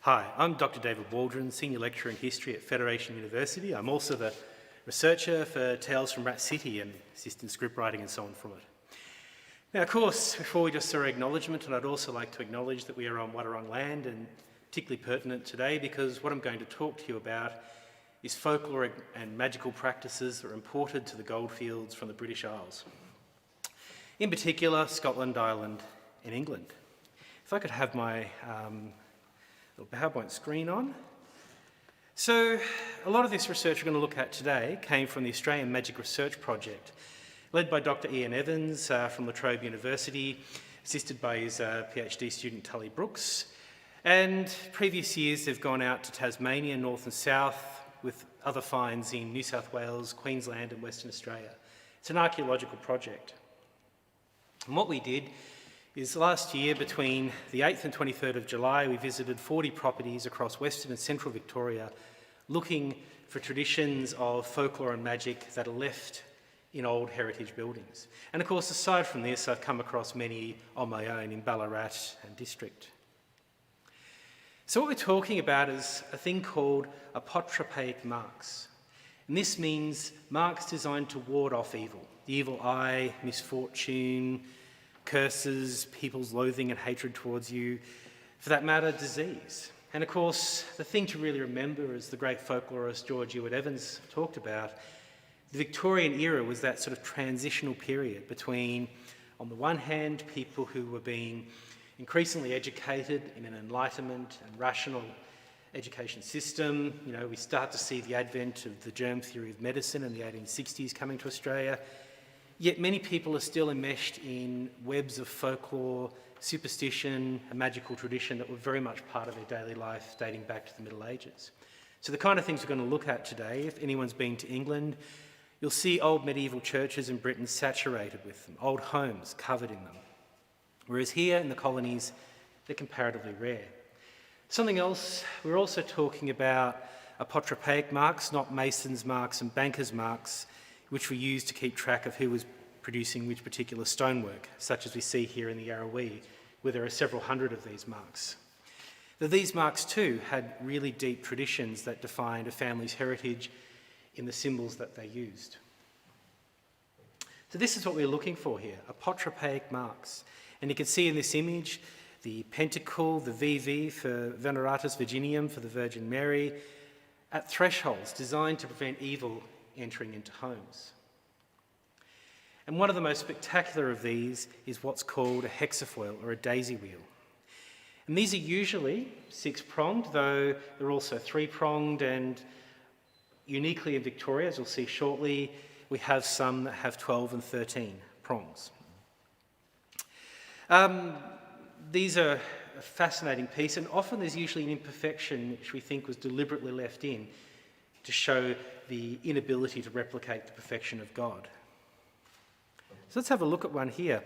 Hi, I'm Dr David Waldron, Senior Lecturer in History at Federation University. I'm also the researcher for Tales from Rat City and assistant scriptwriting and so on from it. Now, of course, before we just saw our acknowledgement, and I'd also like to acknowledge that we are on Wadawurrung land and particularly pertinent today because what I'm going to talk to you about is folkloric and magical practices that are imported to the Goldfields from the British Isles. In particular, Scotland, Ireland and England. If I could have my little PowerPoint screen on. So a lot of this research we're going to look at today came from the Australian Magic Research Project, led by Dr Ian Evans from La Trobe University, assisted by his PhD student Tully Brooks. And previous years they've gone out to Tasmania, North and South, with other finds in New South Wales, Queensland and Western Australia. It's an archaeological project. And what we did is last year, between the 8th and 23rd of July, we visited 40 properties across Western and Central Victoria, looking for traditions of folklore and magic that are left in old heritage buildings. And of course, aside from this, I've come across many on my own in Ballarat and District. So what we're talking about is a thing called APOTROPAIC marks. And this means marks designed to ward off evil. The evil eye, misfortune, curses, people's loathing and hatred towards you, for that matter, disease. And of course, the thing to really remember, as the great folklorist George Ewart Evans talked about, the Victorian era was that sort of transitional period between, on the one hand, people who were being increasingly educated in an enlightenment and rational education system. You know, we start to see the advent of the germ theory of medicine in the 1860s coming to Australia. Yet many people are still enmeshed in webs of folklore, superstition, and magical tradition that were very much part of their daily life dating back to the Middle Ages. So the kind of things we're going to look at today, if anyone's been to England, you'll see old medieval churches in Britain saturated with them, old homes covered in them. Whereas here in the colonies, they're comparatively rare. Something else, we're also talking about APOTROPAIC marks, not masons' marks and bankers' marks, which were used to keep track of who was producing which particular stonework, such as we see here in the Yarrawee, where there are several hundred of these marks. But these marks too had really deep traditions that defined a family's heritage in the symbols that they used. So this is what we're looking for here, APOTROPAIC marks. And you can see in this image the pentacle, the VV for Veneratus Virginium, for the Virgin Mary, at thresholds designed to prevent evil entering into homes. And one of the most spectacular of these is what's called a hexafoil or a daisy wheel. And these are usually six-pronged, though they're also three-pronged, and uniquely in Victoria, as you'll see shortly, we have some that have 12 and 13 prongs. These are a fascinating piece, and often there's usually an imperfection which we think was deliberately left in to show the inability to replicate the perfection of God. So let's have a look at one here.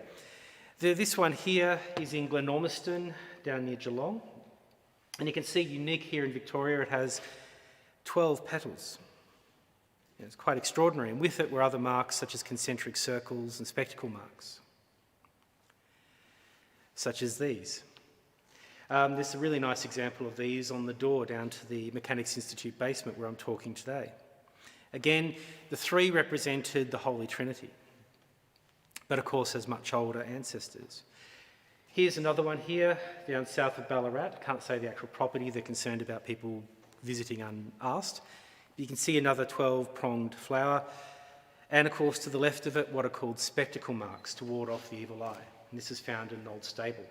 This one here is in GLENORMISTAN, down near Geelong. And you can see, unique here in Victoria, it has 12 petals. It's quite extraordinary. And with it were other marks such as concentric circles and spectacle marks, such as these. There's a really nice example of these on the door down to the Mechanics Institute basement where I'm talking today. Again, the three represented the Holy Trinity, but of course has much older ancestors. Here's another one here, down south of Ballarat. Can't say the actual property, they're concerned about people visiting unasked. You can see another 12-pronged flower, and of course to the left of it, what are called spectacle marks to ward off the evil eye. And this is found in an old stable.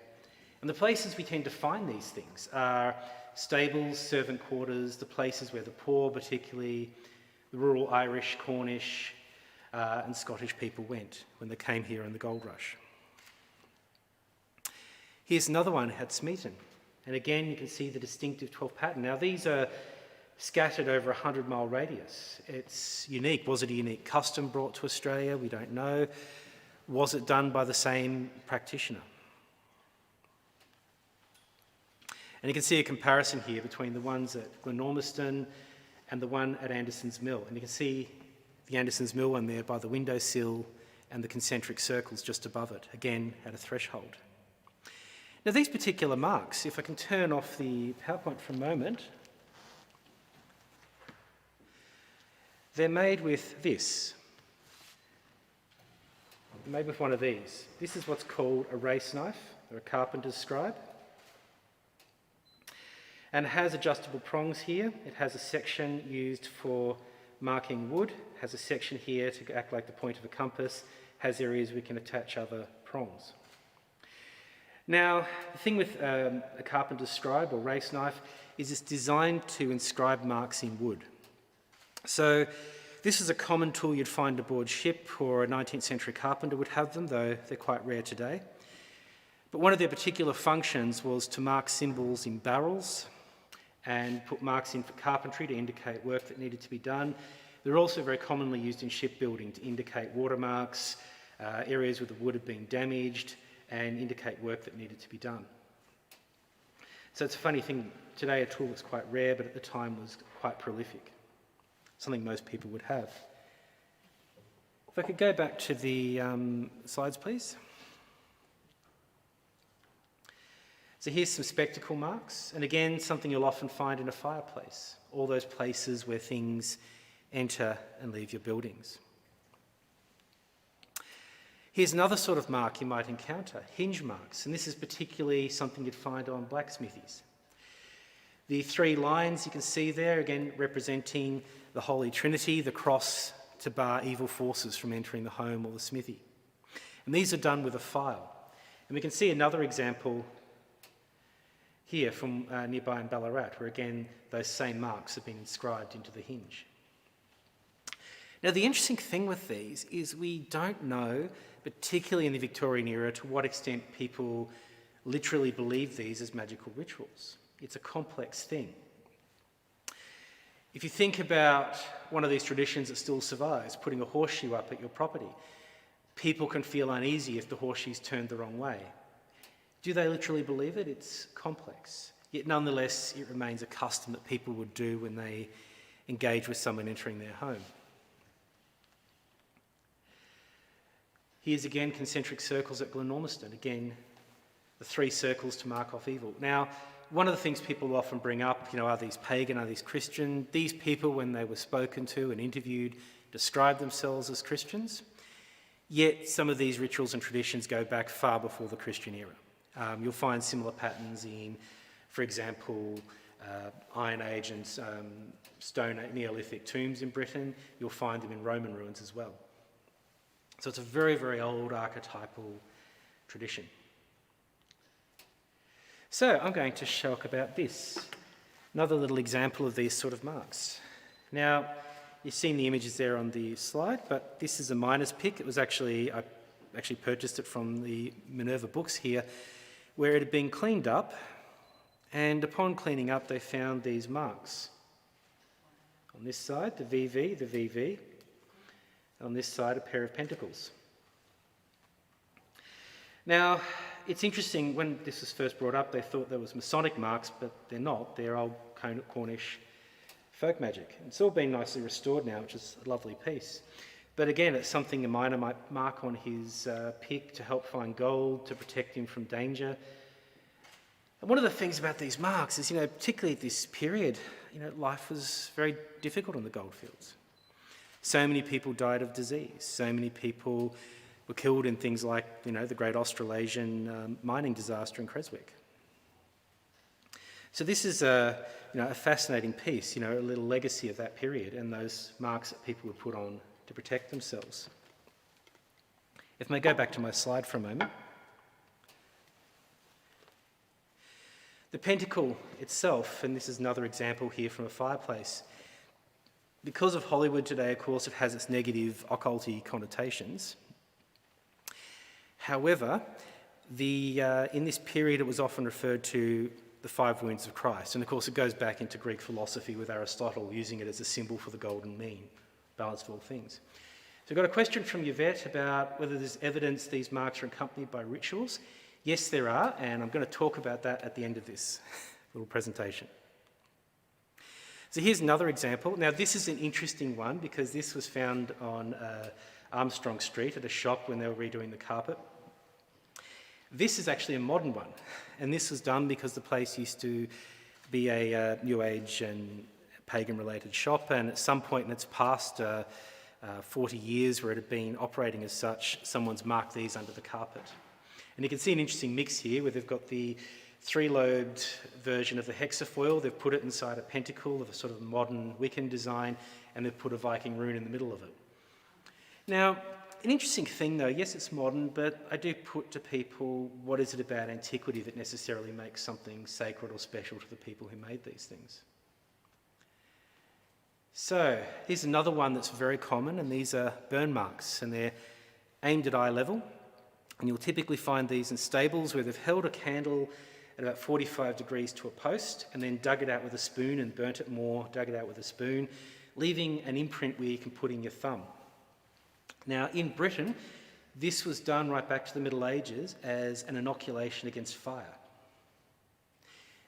And the places we tend to find these things are stables, servant quarters, the places where the poor, particularly the rural Irish, Cornish and Scottish people went when they came here in the gold rush. Here's another one at Smeaton. And again, you can see the distinctive 12 pattern. Now these are scattered over a 100-mile radius. It's unique. Was it a unique custom brought to Australia? We don't know. Was it done by the same practitioner? And you can see a comparison here between the ones at GLENORMISTAN and the one at Anderson's Mill. And you can see the Anderson's Mill one there by the windowsill and the concentric circles just above it, again at a threshold. Now these particular marks, if I can turn off the PowerPoint for a moment, they're made with this. They're made with one of these. This is what's called a race knife, or a carpenter's scribe. And it has adjustable prongs here. It has a section used for marking wood, has a section here to act like the point of a compass, has areas we can attach other prongs. Now, the thing with a carpenter's scribe or race knife is it's designed to inscribe marks in wood. So this is a common tool you'd find aboard ship, or a 19th century carpenter would have them, though they're quite rare today. But one of their particular functions was to mark symbols in barrels and put marks in for carpentry to indicate work that needed to be done. They're also very commonly used in shipbuilding to indicate watermarks, areas where the wood had been damaged, and indicate work that needed to be done. So it's a funny thing, today a tool that's quite rare, but at the time was quite prolific, something most people would have. If I could go back to the slides, please. So here's some spectacle marks, and again, something you'll often find in a fireplace, all those places where things enter and leave your buildings. Here's another sort of mark you might encounter, hinge marks, and this is particularly something you'd find on blacksmithies. The three lines you can see there, again representing the Holy Trinity, the cross to bar evil forces from entering the home or the smithy. And these are done with a file. And we can see another example here from nearby in Ballarat, where again those same marks have been inscribed into the hinge. Now the interesting thing with these is we don't know, particularly in the Victorian era, to what extent people literally believe these as magical rituals. It's a complex thing. If you think about one of these traditions that still survives, putting a horseshoe up at your property, people can feel uneasy if the horseshoe's turned the wrong way. Do they literally believe it? It's complex. Yet nonetheless, it remains a custom that people would do when they engage with someone entering their home. Here's again concentric circles at GLENORMISTAN. Again, the three circles to mark off evil. Now, one of the things people often bring up, are these pagan, are these Christian? These people, when they were spoken to and interviewed, described themselves as Christians. Yet some of these rituals and traditions go back far before the Christian era. You'll find similar patterns in, for example, Iron Age and Stone Neolithic tombs in Britain. You'll find them in Roman ruins as well. So it's a very, very old archetypal tradition. So I'm going to talk about this, another little example of these sort of marks. Now, you've seen the images there on the slide, but this is a miner's pick. I actually purchased it from the Minerva books here, where it had been cleaned up, and upon cleaning up, they found these marks. On this side, the VV. On this side, a pair of pentacles. Now, it's interesting, when this was first brought up, they thought there was Masonic marks, but they're not. They're old Cornish folk magic. It's all been nicely restored now, which is a lovely piece. But again, it's something a miner might mark on his pick to help find gold, to protect him from danger. And one of the things about these marks is, particularly at this period, life was very difficult on the Goldfields. So many people died of disease. So many people were killed in things like, the Great Australasian mining disaster in Creswick. So this is a fascinating piece, a little legacy of that period and those marks that people would put on to protect themselves. If I may go back to my slide for a moment. The pentacle itself, and this is another example here from a fireplace. Because of Hollywood today, of course, it has its negative occulty connotations. However, in this period it was often referred to the five wounds of Christ. And of course it goes back into Greek philosophy with Aristotle using it as a symbol for the golden mean, balance of all things. So we've got a question from Yvette about whether there's evidence these marks are accompanied by rituals. Yes, there are, and I'm going to talk about that at the end of this little presentation. So here's another example. Now this is an interesting one because this was found on Armstrong Street at a shop when they were redoing the carpet. This is actually a modern one, and this was done because the place used to be a New Age and pagan-related shop, and at some point in its past 40 years where it had been operating as such, someone's marked these under the carpet. And you can see an interesting mix here where they've got the three-lobed version of the hexafoil. They've put it inside a pentacle of a sort of modern Wiccan design, and they've put a Viking rune in the middle of it. Now, an interesting thing though, yes it's modern, but I do put to people, what is it about antiquity that necessarily makes something sacred or special to the people who made these things? So, here's another one that's very common, and these are burn marks, and they're aimed at eye level. And you'll typically find these in stables where they've held a candle at about 45 degrees to a post and then dug it out with a spoon and burnt it more, dug it out with a spoon, leaving an imprint where you can put in your thumb. Now, in Britain, this was done right back to the Middle Ages as an inoculation against fire.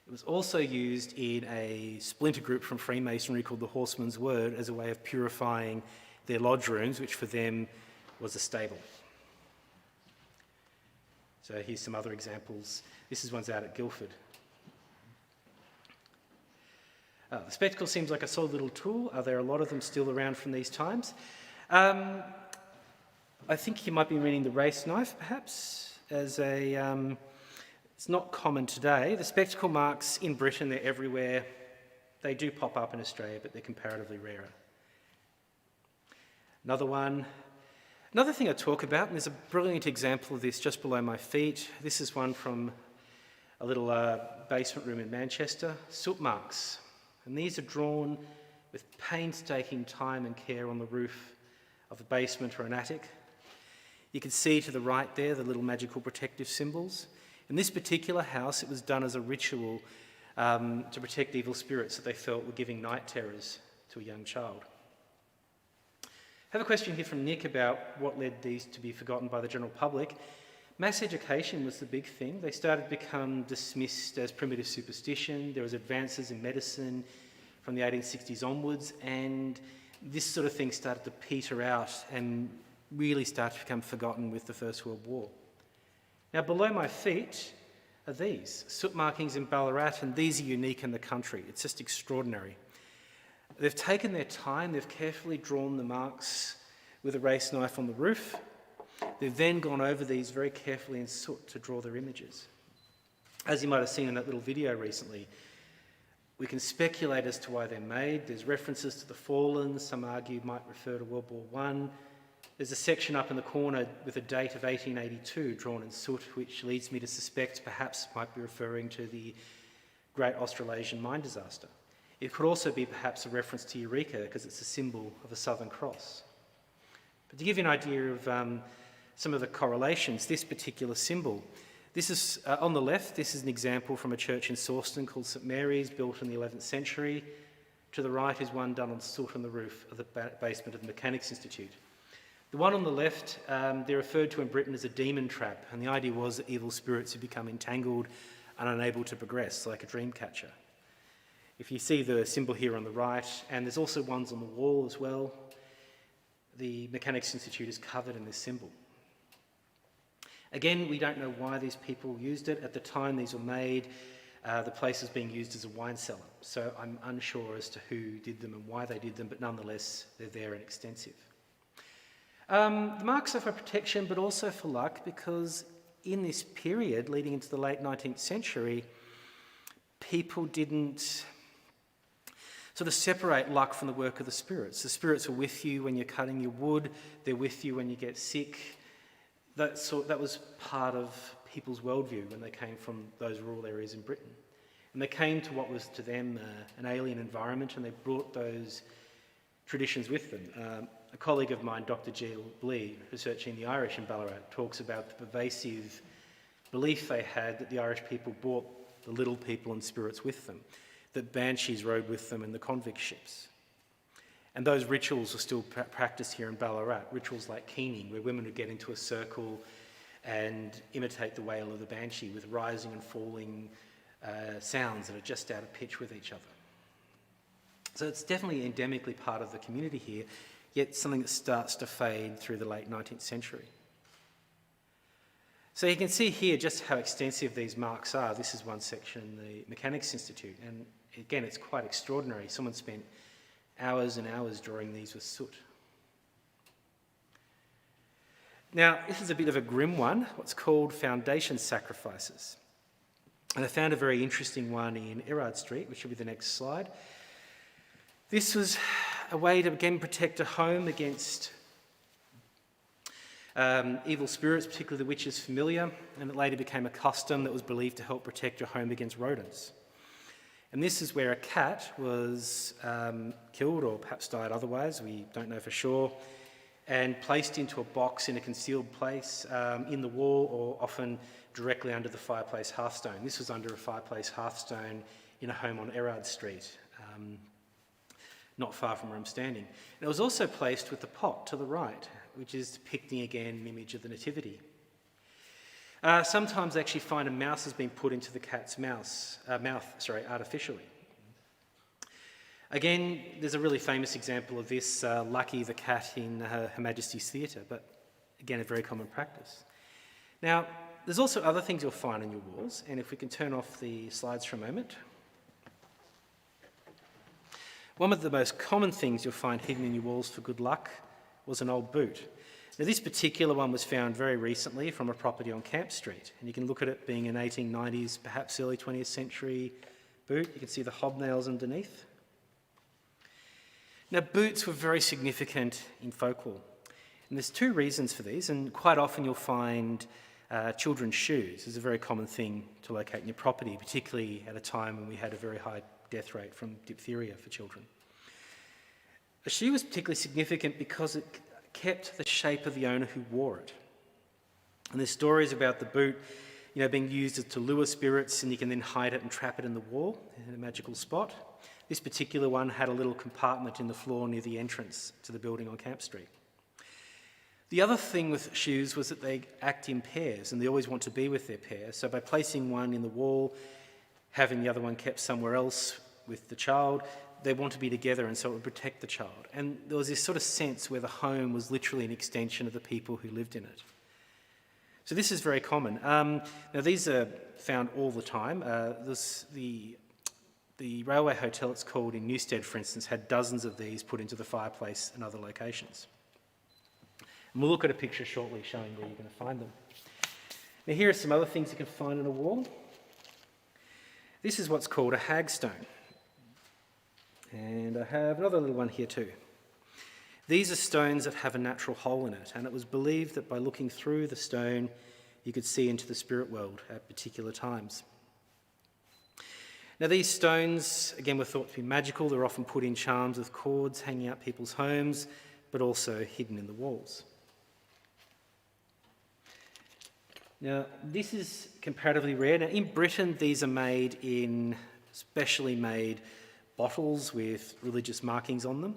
It was also used in a splinter group from Freemasonry called the Horseman's Word as a way of purifying their lodge rooms, which for them was a stable. So here's some other examples. This is one's out at Guildford. The spectacle seems like a solid little tool. Are there a lot of them still around from these times? I think you might be meaning the race knife, perhaps, as a... it's not common today. The spectacle marks in Britain, they're everywhere. They do pop up in Australia, but they're comparatively rarer. Another one. Another thing I talk about, and there's a brilliant example of this just below my feet. This is one from a little basement room in Manchester. Soot marks. And these are drawn with painstaking time and care on the roof of a basement or an attic. You can see to the right there the little magical protective symbols. In this particular house, it was done as a ritual to protect evil spirits that they felt were giving night terrors to a young child. I have a question here from Nick about what led these to be forgotten by the general public. Mass education was the big thing. They started to become dismissed as primitive superstition. There was advances in medicine from the 1860s onwards, and this sort of thing started to peter out and really started to become forgotten with the First World War. Now, below my feet are these, soot markings in Ballarat, and these are unique in the country. It's just extraordinary. They've taken their time, they've carefully drawn the marks with a race knife on the roof. They've then gone over these very carefully in soot to draw their images. As you might have seen in that little video recently, we can speculate as to why they're made. There's references to the fallen, some argue might refer to World War I. There's a section up in the corner with a date of 1882 drawn in soot, which leads me to suspect perhaps might be referring to the Great Australasian Mine Disaster. It could also be perhaps a reference to Eureka, because it's a symbol of a Southern Cross. But to give you an idea of some of the correlations, this particular symbol, this is on the left, this is an example from a church in Sawston called St Mary's, built in the 11th century. To the right is one done on soot on the roof of the basement of the Mechanics Institute. The one on the left, they're referred to in Britain as a demon trap, and the idea was that evil spirits had become entangled and unable to progress, like a dream catcher. If you see the symbol here on the right, and there's also ones on the wall as well, the Mechanics Institute is covered in this symbol. Again, we don't know why these people used it. At the time these were made, the place was being used as a wine cellar, so I'm unsure as to who did them and why they did them, but nonetheless, they're there and extensive. The marks are for protection, but also for luck, because in this period, leading into the late 19th century, people didn't sort of separate luck from the work of the spirits. The spirits are with you when you're cutting your wood, they're with you when you get sick. That was part of people's worldview when they came from those rural areas in Britain. And they came to what was to them an alien environment, and they brought those traditions with them. A colleague of mine, Dr David, researching the Irish in Ballarat, talks about the pervasive belief they had that the Irish people brought the little people and spirits with them, that banshees rode with them in the convict ships. And those rituals are still practiced here in Ballarat, rituals like keening, where women would get into a circle and imitate the wail of the banshee with rising and falling sounds that are just out of pitch with each other. So it's definitely endemically part of the community here, yet something that starts to fade through the late 19th century. So you can see here just how extensive these marks are. This is one section, the Mechanics Institute, and again, it's quite extraordinary. Someone spent hours and hours drawing these with soot. Now, this is a bit of a grim one, what's called foundation sacrifices. And I found a very interesting one in Erard Street, which will be the next slide. This was a way to, again, protect a home against evil spirits, particularly the witch's familiar, and it later became a custom that was believed to help protect your home against rodents. And this is where a cat was killed, or perhaps died otherwise, we don't know for sure, and placed into a box in a concealed place in the wall, or often directly under the fireplace hearthstone. This was under a fireplace hearthstone in a home on Erard Street, not far from where I'm standing. And it was also placed with the pot to the right, which is depicting again an image of the Nativity. Sometimes they actually find a mouse has been put into the cat's mouth artificially. Again, there's a really famous example of this, Lucky the cat in Her Majesty's Theatre, but again, a very common practice. Now, there's also other things you'll find on your walls, and if we can turn off the slides for a moment. One of the most common things you'll find hidden in your walls for good luck was an old boot. Now, this particular one was found very recently from a property on Camp Street, and you can look at it being an 1890s, perhaps early 20th century boot. You can see the hobnails underneath. Now, boots were very significant in folklore, and there's two reasons for these, and quite often you'll find children's shoes is a very common thing to locate in your property, particularly at a time when we had a very high death rate from diphtheria for children. A shoe was particularly significant because it kept the shape of the owner who wore it. And there's stories about the boot, being used to lure spirits, and you can then hide it and trap it in the wall in a magical spot. This particular one had a little compartment in the floor near the entrance to the building on Camp Street. The other thing with shoes was that they act in pairs, and they always want to be with their pair. So by placing one in the wall, having the other one kept somewhere else with the child, they want to be together, and so it would protect the child. And there was this sort of sense where the home was literally an extension of the people who lived in it. So this is very common. Now these are found all the time. The railway hotel it's called in Newstead, for instance, had dozens of these put into the fireplace and other locations. And we'll look at a picture shortly showing where you're going to find them. Now here are some other things you can find on a wall. This is what's called a hagstone. And I have another little one here too. These are stones that have a natural hole in it, and it was believed that by looking through the stone, you could see into the spirit world at particular times. Now these stones, again, were thought to be magical. They're often put in charms with cords hanging out people's homes, but also hidden in the walls. Now, this is comparatively rare. Now, in Britain, these are made in specially made bottles with religious markings on them.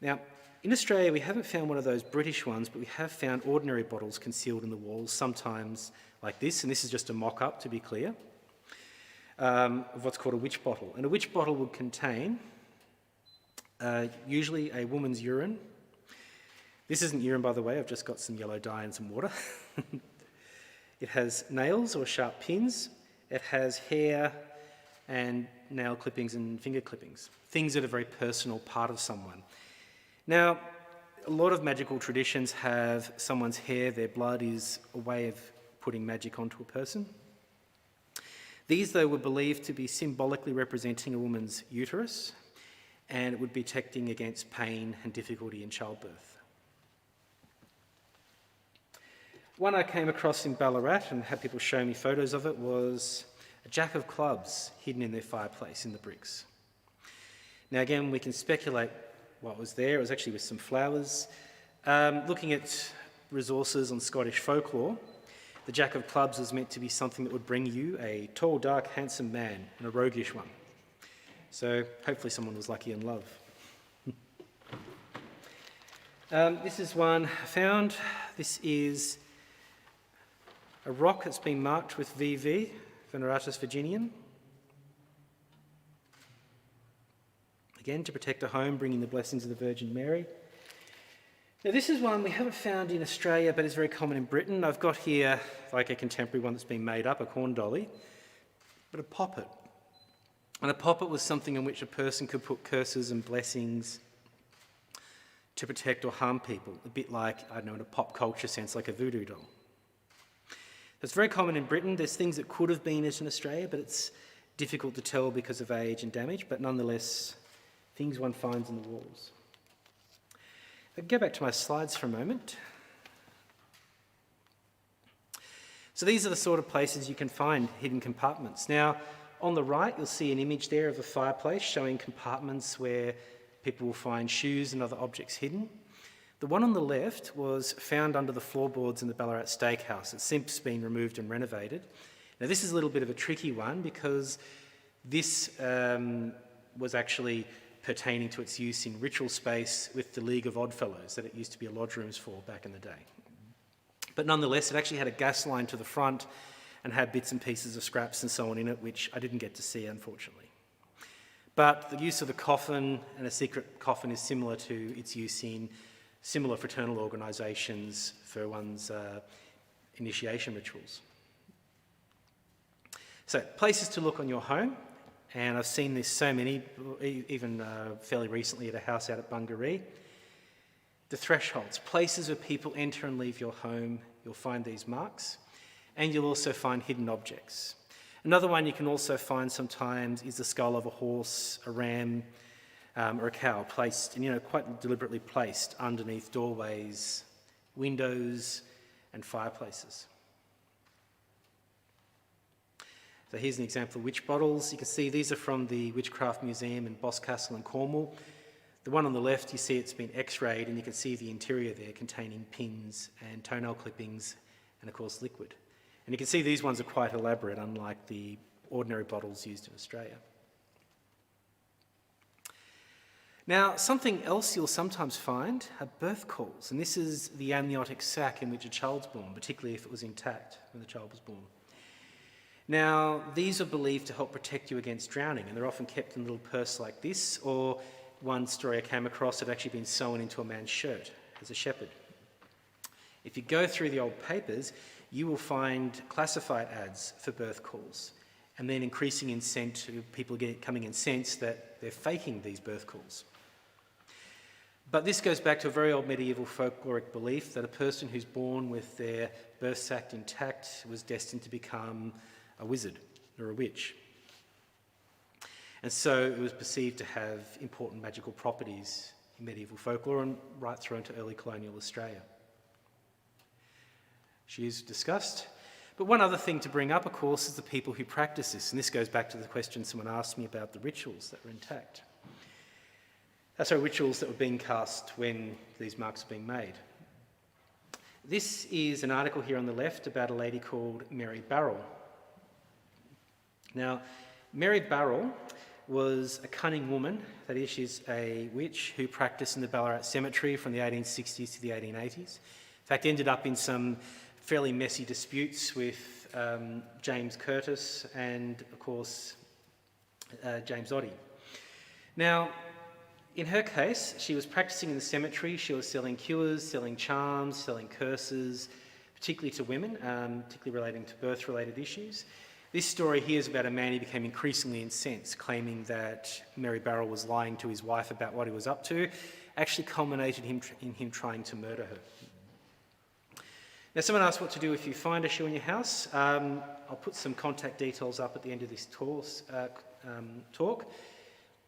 Now, in Australia, we haven't found one of those British ones, but we have found ordinary bottles concealed in the walls, sometimes like this, and this is just a mock-up, to be clear, of what's called a witch bottle. And a witch bottle would contain usually a woman's urine. This isn't urine, by the way. I've just got some yellow dye and some water. It has nails or sharp pins. It has hair and nail clippings and finger clippings, things that are a very personal part of someone. Now, a lot of magical traditions have someone's hair, their blood is a way of putting magic onto a person. These, though, were believed to be symbolically representing a woman's uterus, and it would be protecting against pain and difficulty in childbirth. One I came across in Ballarat and had people show me photos of it was a jack of clubs hidden in their fireplace in the bricks. Now again, we can speculate what was there. It was actually with some flowers. Looking at resources on Scottish folklore, the jack of clubs was meant to be something that would bring you a tall, dark, handsome man, and a roguish one. So hopefully someone was lucky in love. This is one I found. This is a rock that's been marked with VV, Veneratus Virginian. Again, to protect a home, bringing the blessings of the Virgin Mary. Now this is one we haven't found in Australia, but is very common in Britain. I've got here like a contemporary one that's been made up, a corn dolly, but a poppet. And a poppet was something in which a person could put curses and blessings to protect or harm people, a bit like, I don't know, in a pop culture sense, like a voodoo doll. It's very common in Britain. There's things that could have been it in Australia, but it's difficult to tell because of age and damage, but nonetheless, things one finds in the walls. I'll go back to my slides for a moment. So these are the sort of places you can find hidden compartments. Now, on the right, you'll see an image there of a fireplace showing compartments where people will find shoes and other objects hidden. The one on the left was found under the floorboards in the Ballarat Steakhouse. It's since been removed and renovated. Now, this is a little bit of a tricky one because this was actually pertaining to its use in ritual space with the League of Oddfellows that it used to be a lodge rooms for back in the day. But nonetheless, it actually had a gas line to the front and had bits and pieces of scraps and so on in it, which I didn't get to see, unfortunately. But the use of the coffin and a secret coffin is similar to its use in similar fraternal organisations for one's initiation rituals. So, places to look on your home. And I've seen this so many, even fairly recently at a house out at Bungay. The thresholds, places where people enter and leave your home, you'll find these marks. And you'll also find hidden objects. Another one you can also find sometimes is the skull of a horse, a ram, or a cow placed, and quite deliberately placed underneath doorways, windows, and fireplaces. So here's an example of witch bottles. You can see these are from the Witchcraft Museum in Boscastle in Cornwall. The one on the left, you see it's been x-rayed and you can see the interior there containing pins and toenail clippings and of course liquid. And you can see these ones are quite elaborate, unlike the ordinary bottles used in Australia. Now, something else you'll sometimes find are birth calls, and this is the amniotic sac in which a child's born, particularly if it was intact when the child was born. Now, these are believed to help protect you against drowning, and they're often kept in a little purse like this, or one story I came across had actually been sewn into a man's shirt as a shepherd. If you go through the old papers, you will find classified ads for birth calls, and then increasing incentive, people coming incensed that they're faking these birth calls. But this goes back to a very old medieval folkloric belief that a person who's born with their birth sac intact was destined to become a wizard or a witch. And so it was perceived to have important magical properties in medieval folklore and right through into early colonial Australia. She is discussed. But one other thing to bring up, of course, is the people who practice this. And this goes back to the question someone asked me about the rituals that were intact. Rituals that were being cast when these marks were being made. This is an article here on the left about a lady called Mary Barrell. Now, Mary Barrell was a cunning woman, that is, she's a witch who practiced in the Ballarat Cemetery from the 1860s to the 1880s. In fact, ended up in some fairly messy disputes with James Curtis and, of course, James Oddie. Now, in her case, she was practicing in the cemetery. She was selling cures, selling charms, selling curses, particularly to women, particularly relating to birth-related issues. This story here is about a man who became increasingly incensed, claiming that Mary Barrell was lying to his wife about what he was up to, actually culminated in him trying to murder her. Now, someone asked what to do if you find a shoe in your house. I'll put some contact details up at the end of this talk.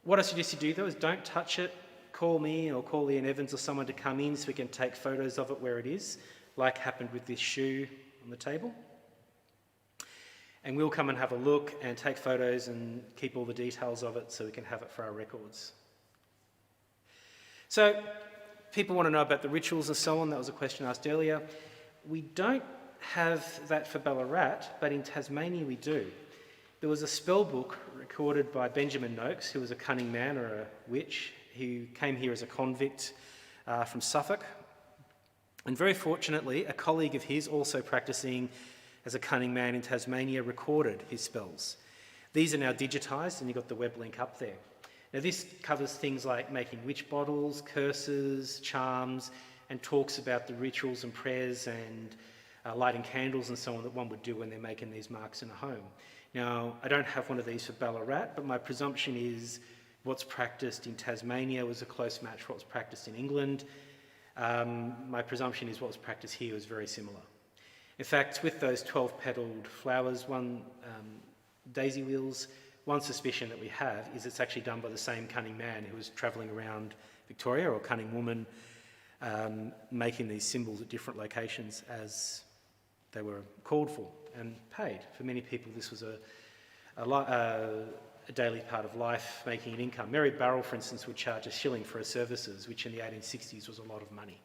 What I suggest you do, though, is don't touch it. Call me or call Ian Evans or someone to come in so we can take photos of it where it is, like happened with this shoe on the table. And we'll come and have a look and take photos and keep all the details of it so we can have it for our records. So, people want to know about the rituals and so on. That was a question asked earlier. We don't have that for Ballarat, but in Tasmania we do. There was a spell book recorded by Benjamin Noakes, who was a cunning man or a witch, who came here as a convict from Suffolk. And very fortunately, a colleague of his, also practicing as a cunning man in Tasmania, recorded his spells. These are now digitised, and you've got the web link up there. Now, this covers things like making witch bottles, curses, charms, and talks about the rituals and prayers and lighting candles and so on that one would do when they're making these marks in a home. Now, I don't have one of these for Ballarat, but my presumption is what's practiced in Tasmania was a close match for what's practiced in England. My presumption is what was practiced here was very similar. In fact, with those 12-petalled flowers, daisy wheels, one suspicion that we have is it's actually done by the same cunning man who was travelling around Victoria, or cunning woman, making these symbols at different locations as they were called for and paid. For many people, this was a daily part of life, making an income. Mary Burrell, for instance, would charge $1 for her services, which in the 1860s was a lot of money.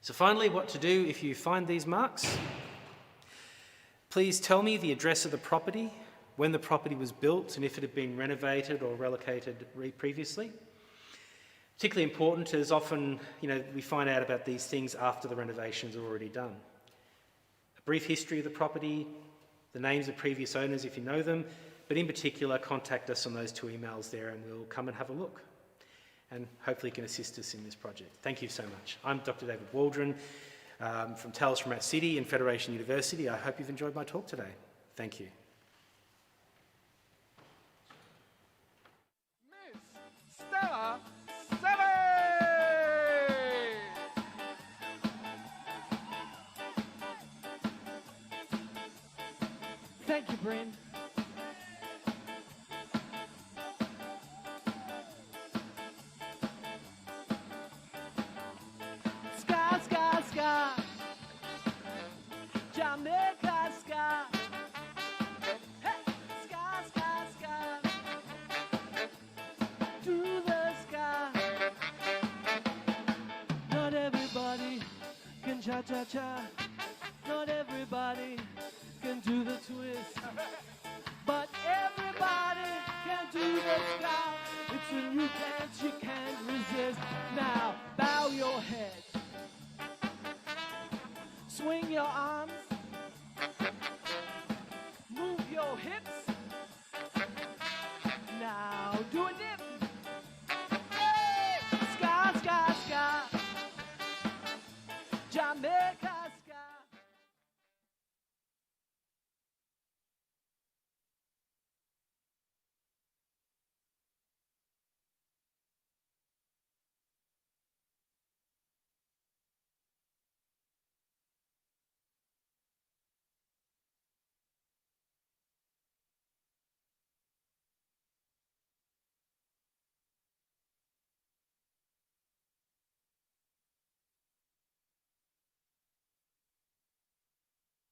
So finally, what to do if you find these marks? Please tell me the address of the property, when the property was built, and if it had been renovated or relocated previously. Particularly important is often, we find out about these things after the renovations are already done. A brief history of the property, the names of previous owners if you know them, but in particular, contact us on those 2 emails there and we'll come and have a look. And hopefully you can assist us in this project. Thank you so much. I'm Dr David Waldron from Tales from Rat City and Federation University. I hope you've enjoyed my talk today. Thank you. Miss Stella Savvy! Thank you, Bryn. Sky, sky, sky. Jamaica sky. Hey, sky, sky, sky. To the sky. Not everybody can cha-cha-cha.